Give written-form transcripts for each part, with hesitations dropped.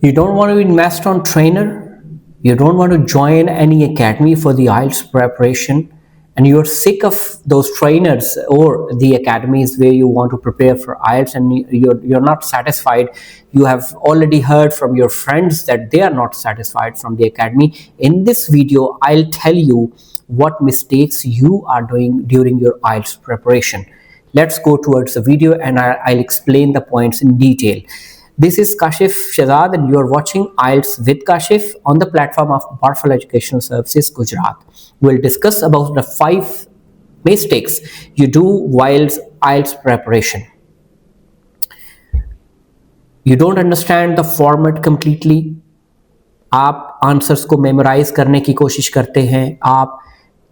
You don't want to invest on trainer. You don't want to join any academy for the IELTS preparation, and you're sick of those trainers or the academies where you want to prepare for IELTS and you're not satisfied. You have already heard from your friends that they are not satisfied from the academy. In this video, I'll tell you what mistakes you are doing during your IELTS preparation. Let's go towards the video and I'll explain the points in detail. This is Kashif Shahzad and you are watching IELTS with Kashif on the platform of Barful Educational Services, Gujarat. We'll discuss about the 5 mistakes you do while IELTS preparation. You don't understand the format completely. आप answers को memorise करने की कोशिश करते हैं, आप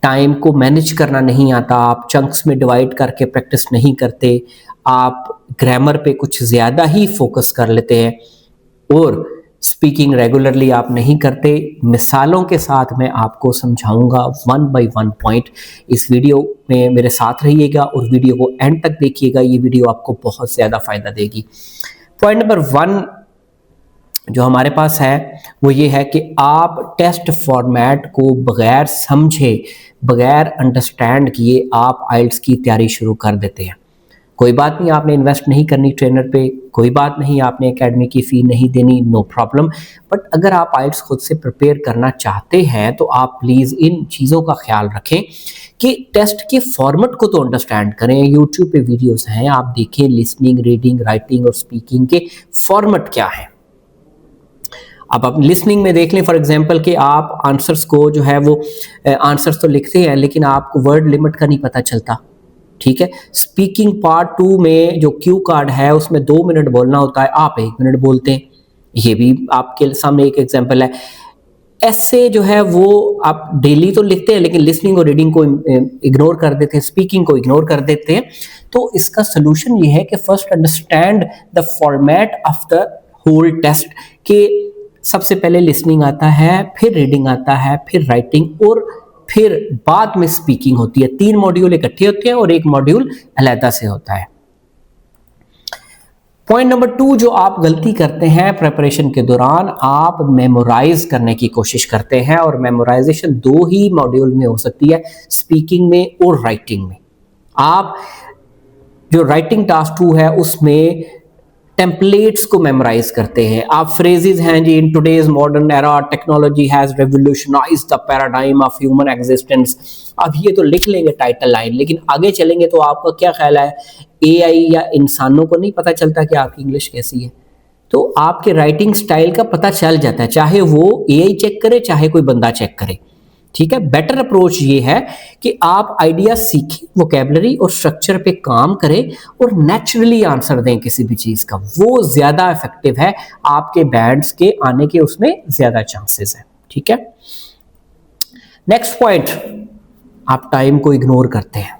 time को manage करना नहीं आता, आप चंक्स में डिवाइड करके प्रैक्टिस नहीं करते, आप ग्रामर पे कुछ ज़्यादा ही फोकस कर लेते हैं और स्पीकिंग रेगुलरली आप नहीं करते। मिसालों के साथ मैं आपको समझाऊंगा 1 by 1 पॉइंट। इस वीडियो में मेरे साथ रहिएगा और वीडियो को एंड तक देखिएगा, ये वीडियो आपको बहुत ज़्यादा फ़ायदा देगी। पॉइंट नंबर 1 जो हमारे पास है वो ये है कि आप टेस्ट फॉर्मेट को बगैर समझे, बगैर अंडरस्टैंड किए आप आइल्ट्स की तैयारी शुरू कर देते हैं। कोई बात नहीं, आपने इन्वेस्ट नहीं करनी ट्रेनर पे, कोई बात नहीं, आपने एकेडमी की फ़ी नहीं देनी, नो प्रॉब्लम। बट अगर आप आइल्ट्स खुद से प्रिपेयर करना चाहते हैं तो आप प्लीज़ इन चीज़ों का ख्याल रखें कि टेस्ट के फॉर्मेट को तो अंडरस्टैंड करें। यूट्यूब पे वीडियोस हैं, आप देखें लिसनिंग, रीडिंग, राइटिंग और स्पीकिंग के फॉर्मेट क्या है। अब आप लिसनिंग में देख लें फॉर एग्जांपल कि आप आंसर्स को जो है वो आंसर्स तो लिखते हैं लेकिन आपको वर्ड लिमिट का नहीं पता चलता, ठीक है। स्पीकिंग पार्ट 2 में जो क्यू कार्ड है उसमें 2 मिनट बोलना होता है, आप 1 मिनट बोलते हैं, ये भी आपके सामने एक एग्जांपल है। ऐसे जो है वो आप डेली तो लिखते हैं लेकिन लिसनिंग और रीडिंग को इग्नोर कर देते हैं, स्पीकिंग को इग्नोर कर देते हैं। तो इसका सोल्यूशन ये है कि first understand the format of the whole test, कि सबसे पहले लिसनिंग आता है, फिर रीडिंग आता है, फिर राइटिंग और फिर बाद में स्पीकिंग होती है। 3 मॉड्यूल इकट्ठे होते हैं और 1 मॉड्यूल अलग से होता है। पॉइंट नंबर 2 जो आप गलती करते हैं प्रिपरेशन के दौरान, आप मेमोराइज करने की कोशिश करते हैं और मेमोराइजेशन 2 ही मॉड्यूल में हो सकती है, स्पीकिंग में और राइटिंग में। आप जो राइटिंग टास्क 2 है उसमें टेम्पलेट्स को मेमोराइज करते हैं, आप फ्रेजेस हैं जी, in today's modern era technology has revolutionised the paradigm of human existence. अब ये तो लिख लेंगे टाइटल लाइन, लेकिन आगे चलेंगे तो आपका क्या ख्याल है, एआई या इंसानों को नहीं पता चलता कि आपकी इंग्लिश कैसी है। तो आपके राइटिंग स्टाइल का पता चल जाता है, चाहे वो एआई चेक करे चाहे कोई बंदा चेक करे, ठीक है। बेटर अप्रोच ये है कि आप आइडिया सीखें, वोकैबुलरी और स्ट्रक्चर पे काम करें और नेचुरली आंसर दें किसी भी चीज़ का, वो ज़्यादा इफेक्टिव है, आपके बैंड्स के आने के उसमें ज़्यादा चांसेस हैं, ठीक है। नेक्स्ट पॉइंट, आप टाइम को इग्नोर करते हैं।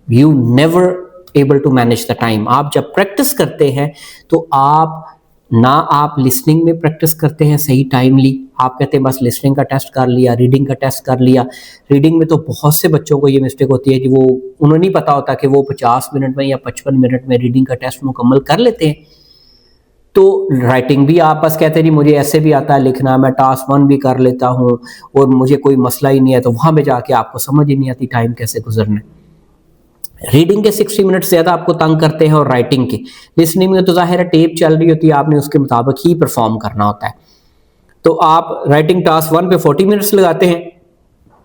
You never able to manage the time. आप जब प्रैक्टिस करते हैं तो आप लिसनिंग में प्रैक्टिस करते हैं सही टाइमली, आप कहते हैं बस लिसनिंग का टेस्ट कर लिया, रीडिंग का टेस्ट कर लिया। रीडिंग में तो बहुत से बच्चों को ये मिस्टेक होती है कि वो उन्हें नहीं पता होता कि वो 50 मिनट में या 55 मिनट में रीडिंग का टेस्ट मुकम्मल कर लेते हैं। तो राइटिंग भी आप बस कहते हैं जी मुझे ऐसे भी आता है लिखना, मैं टास्क 1 भी कर लेता हूँ और मुझे कोई मसला ही नहीं है, तो वहाँ पे जाके आपको समझ ही नहीं आती टाइम कैसे गुजरना है। रीडिंग के 60 मिनट ज़्यादा आपको तंग करते हैं और राइटिंग के। लिसनिंग में तो ज़ाहिर है टेप चल रही होती है, आपने उसके मुताबिक ही परफॉर्म करना होता है। तो आप राइटिंग टास्क 1 पे 40 मिनट्स लगाते हैं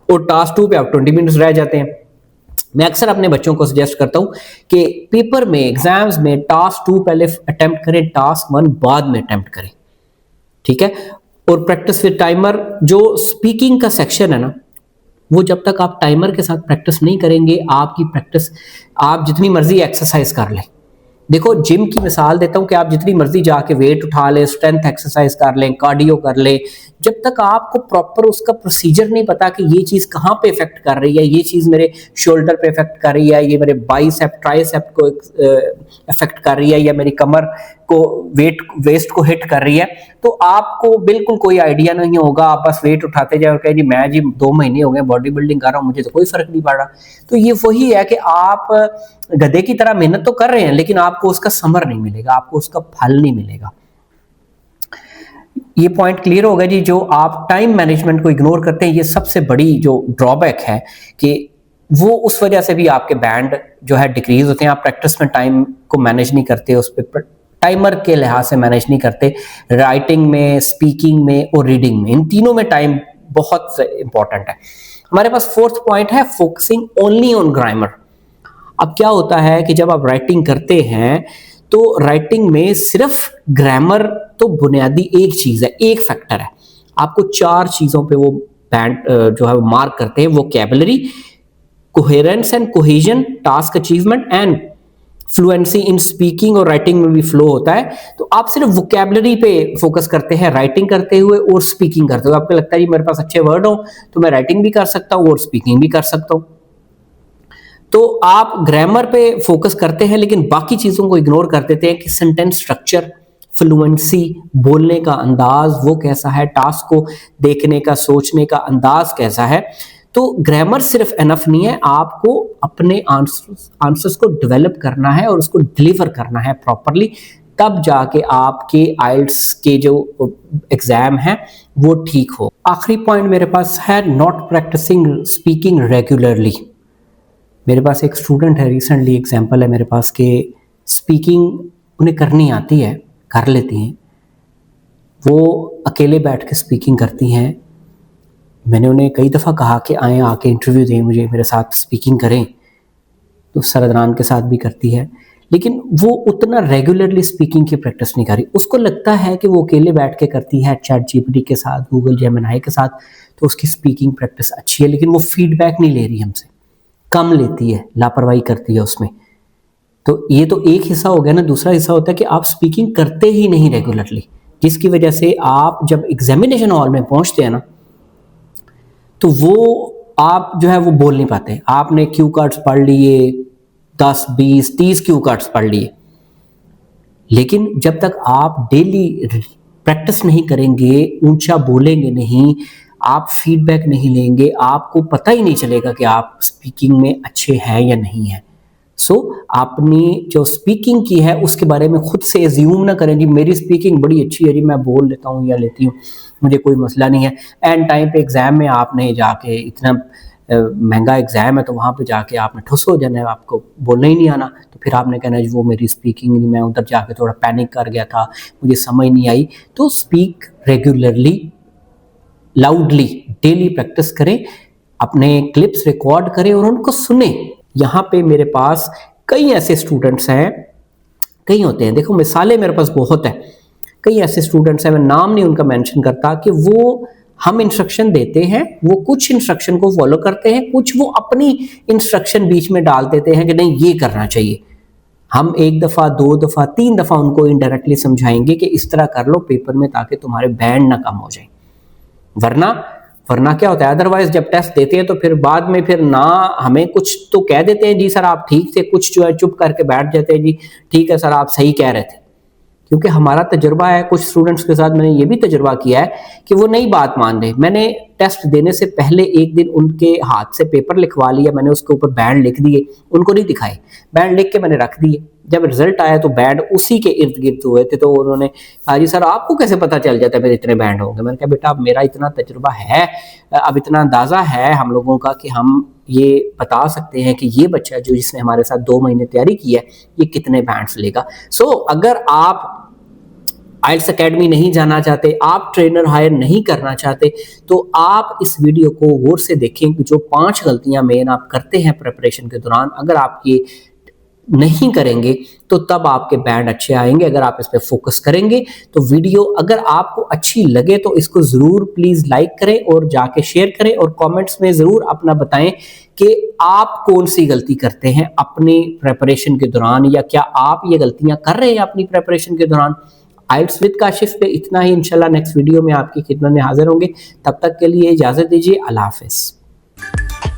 और टास्क 2 पे आप 20 मिनट्स रह जाते हैं। मैं अक्सर अपने बच्चों को सजेस्ट करता हूँ कि पेपर में, एग्जाम्स में टास्क 2 पहले अटेम्प्ट करें, टास्क 1 बाद में अटेम्प्ट करें, ठीक है। और प्रैक्टिस विद टाइमर, जो स्पीकिंग का सेक्शन है ना, वो जब तक आप टाइमर के साथ प्रैक्टिस नहीं करेंगे, आपकी प्रैक्टिस, आप जितनी मर्जी एक्सरसाइज कर लें। देखो जिम की मिसाल देता हूँ कि आप जितनी मर्जी जाके वेट उठा लें, स्ट्रेंथ एक्सरसाइज कर लें, कार्डियो कर लें, जब तक आपको प्रॉपर उसका प्रोसीजर नहीं पता कि ये चीज़ कहाँ पे इफेक्ट कर रही है, ये चीज़ मेरे शोल्डर पे इफेक्ट कर रही है, ये मेरे बाइसेप ट्राइसेप को इफेक्ट कर रही है, या मेरी कमर को वेस्ट को हिट कर रही है, तो आपको बिल्कुल कोई आइडिया नहीं होगा। आप बस वेट उठाते जाए और कहें जी मैं जी 2 महीने हो गए बॉडी बिल्डिंग कर रहा हूँ, मुझे तो कोई फर्क नहीं पड़ रहा। तो ये वही है कि आप गधे की तरह मेहनत तो कर रहे हैं लेकिन आपको उसका समर नहीं मिलेगा, आपको उसका फल नहीं मिलेगा। ये पॉइंट क्लियर होगा जी। जो आप टाइम मैनेजमेंट को इग्नोर करते हैं, ये सबसे बड़ी जो ड्रॉबैक है कि वो उस वजह से भी आपके बैंड जो है डिक्रीज होते हैं। आप प्रैक्टिस में टाइम को मैनेज नहीं करते, उस पर टाइमर के लिहाज से मैनेज नहीं करते। राइटिंग में, स्पीकिंग में और रीडिंग में, इन तीनों में टाइम बहुत इंपॉर्टेंट है। हमारे पास फोर्थ पॉइंट है फोकसिंग ओनली ऑन ग्रामर। अब क्या होता है कि जब आप राइटिंग करते हैं तो राइटिंग में सिर्फ ग्रामर तो बुनियादी एक चीज है, एक फैक्टर है। आपको 4 चीजों पे वो बैंड जो है वो मार्क करते हैं, vocabulary, coherence and cohesion, task achievement and fluency in speaking और राइटिंग में भी फ्लो होता है। तो आप सिर्फ वोकैबुलरी पे फोकस करते हैं राइटिंग करते हुए और स्पीकिंग करते हुए। आपको लगता है मेरे पास अच्छे वर्ड हो तो मैं राइटिंग भी कर सकता हूँ और स्पीकिंग भी कर सकता हूँ। तो आप ग्रामर पे फोकस करते हैं लेकिन बाकी चीजों को इग्नोर कर देते हैं कि सेंटेंस स्ट्रक्चर, फ्लुएंसी, बोलने का अंदाज वो कैसा है, टास्क को देखने का, सोचने का अंदाज कैसा है। तो ग्रामर सिर्फ एनफ नहीं है, आपको अपने आंसर्स को डेवलप करना है और उसको डिलीवर करना है प्रॉपरली, तब जाके आपके आइल्ट्स के जो एग्जाम है वो ठीक हो। आखिरी पॉइंट मेरे पास है नॉट प्रैक्टिसिंग स्पीकिंग रेगुलरली। मेरे पास एक स्टूडेंट है, रिसेंटली एग्जाम्पल है मेरे पास के स्पीकिंग उन्हें करनी आती है, कर लेती हैं, वो अकेले बैठ के स्पीकिंग करती हैं। मैंने उन्हें कई दफ़ा कहा कि आएँ आके इंटरव्यू दें मुझे, मेरे साथ स्पीकिंग करें, तो सरदरान के साथ भी करती है, लेकिन वो उतना रेगुलरली स्पीकिंग की प्रैक्टिस नहीं कर रही। उसको लगता है कि वो अकेले बैठ के करती है चैट जीपीटी के साथ, गूगल जेमिनी के साथ, तो उसकी स्पीकिंग प्रैक्टिस अच्छी है, लेकिन वो फीडबैक नहीं ले रही हमसे, कम लेती है, लापरवाही करती है उसमें। तो ये तो एक हिस्सा हो गया ना। दूसरा हिस्सा होता है कि आप स्पीकिंग करते ही नहीं रेगुलरली, जिसकी वजह से आप जब एग्जामिनेशन हॉल में पहुंचते हैं ना तो वो आप जो है वो बोल नहीं पाते। आपने क्यू कार्ड्स पढ़ लिए, 10, 20, 30 क्यू कार्ड्स पढ़ लिए, लेकिन जब तक आप डेली प्रैक्टिस नहीं करेंगे, ऊंचा बोलेंगे नहीं, आप फीडबैक नहीं लेंगे, आपको पता ही नहीं चलेगा कि आप स्पीकिंग में अच्छे हैं या नहीं है। सो आपने जो स्पीकिंग की है उसके बारे में खुद से एज्यूम ना करें जी मेरी स्पीकिंग बड़ी अच्छी है जी, मैं बोल लेता हूँ या लेती हूँ, मुझे कोई मसला नहीं है। एंड टाइम पे एग्जाम में आपने जाके, इतना महंगा एग्जाम है तो वहाँ पे जाके आपने ठुस हो जाना है, आपको बोलना ही नहीं आना, तो फिर आपने कहना है वो मेरी स्पीकिंग नहीं, मैं उधर जाके थोड़ा पैनिक कर गया था, मुझे समझ नहीं आई। तो speak regularly, loudly, daily practice करें, अपने क्लिप्स रिकॉर्ड करें और उनको सुने। यहाँ पे मेरे पास कई ऐसे स्टूडेंट्स हैं, कई होते हैं, देखो मिसालें मेरे पास बहुत है, कई ऐसे स्टूडेंट्स हैं, मैं नाम नहीं उनका मेंशन करता, कि वो हम इंस्ट्रक्शन देते हैं, वो कुछ इंस्ट्रक्शन को फॉलो करते हैं, कुछ वो अपनी इंस्ट्रक्शन बीच में डाल देते हैं कि नहीं ये करना चाहिए। हम 1 दफ़ा, 2 दफ़ा, 3 दफ़ा उनको इनडायरेक्टली समझाएंगे कि इस तरह कर लो पेपर में, ताकि तुम्हारे बैंड ना कम हो जाए। वरना क्या होता है, अदरवाइज जब टेस्ट देते हैं तो फिर बाद में फिर ना हमें कुछ तो कह देते हैं जी सर आप ठीक थे, कुछ जो है चुप करके बैठ जाते हैं जी ठीक है सर आप सही कह रहे थे। क्योंकि हमारा तजुर्बा है, कुछ स्टूडेंट्स के साथ मैंने ये भी तजुर्बा किया है कि वो नई बात मान रहे। मैंने टेस्ट देने से पहले एक दिन उनके हाथ से पेपर लिखवा लिया, मैंने उसके ऊपर बैंड लिख दिए, उनको नहीं दिखाए, बैंड लिख के मैंने रख दिए। जब रिजल्ट आया तो बैंड उसी के इर्द गिर्द हुए थे, तो उन्होंने कहा जी सर आपको कैसे पता चल जाता है मेरे इतने बैंड होंगे। मैंने कहा बेटा अब मेरा इतना तजुर्बा है, अब इतना अंदाजा है हम लोगों का कि हम ये बता सकते हैं कि ये बच्चा जो जिसने हमारे साथ 2 महीने तैयारी की है ये कितने बैंड्स लेगा। सो अगर आप आइल्ट्स एकेडमी नहीं जाना चाहते, आप ट्रेनर हायर नहीं करना चाहते, तो आप इस वीडियो को गौर से देखें कि जो 5 गलतियां मेन आप करते हैं प्रिपरेशन के दौरान, अगर आप ये नहीं करेंगे तो तब आपके बैंड अच्छे आएंगे। अगर आप इस पे फोकस करेंगे तो वीडियो अगर आपको अच्छी लगे तो इसको ज़रूर प्लीज़ लाइक करें और जाके शेयर करें, और कमेंट्स में ज़रूर अपना बताएं कि आप कौन सी गलती करते हैं अपनी प्रिपरेशन के दौरान, या क्या आप ये गलतियां कर रहे हैं अपनी प्रिपरेशन के दौरान। आइल्ट्स विद काशिफ पे इतना ही, इंशाल्लाह नेक्स्ट वीडियो में आपकी खिदमत में हाजिर होंगे। तब तक के लिए इजाज़त दीजिए, अल्लाह हाफ़िज़।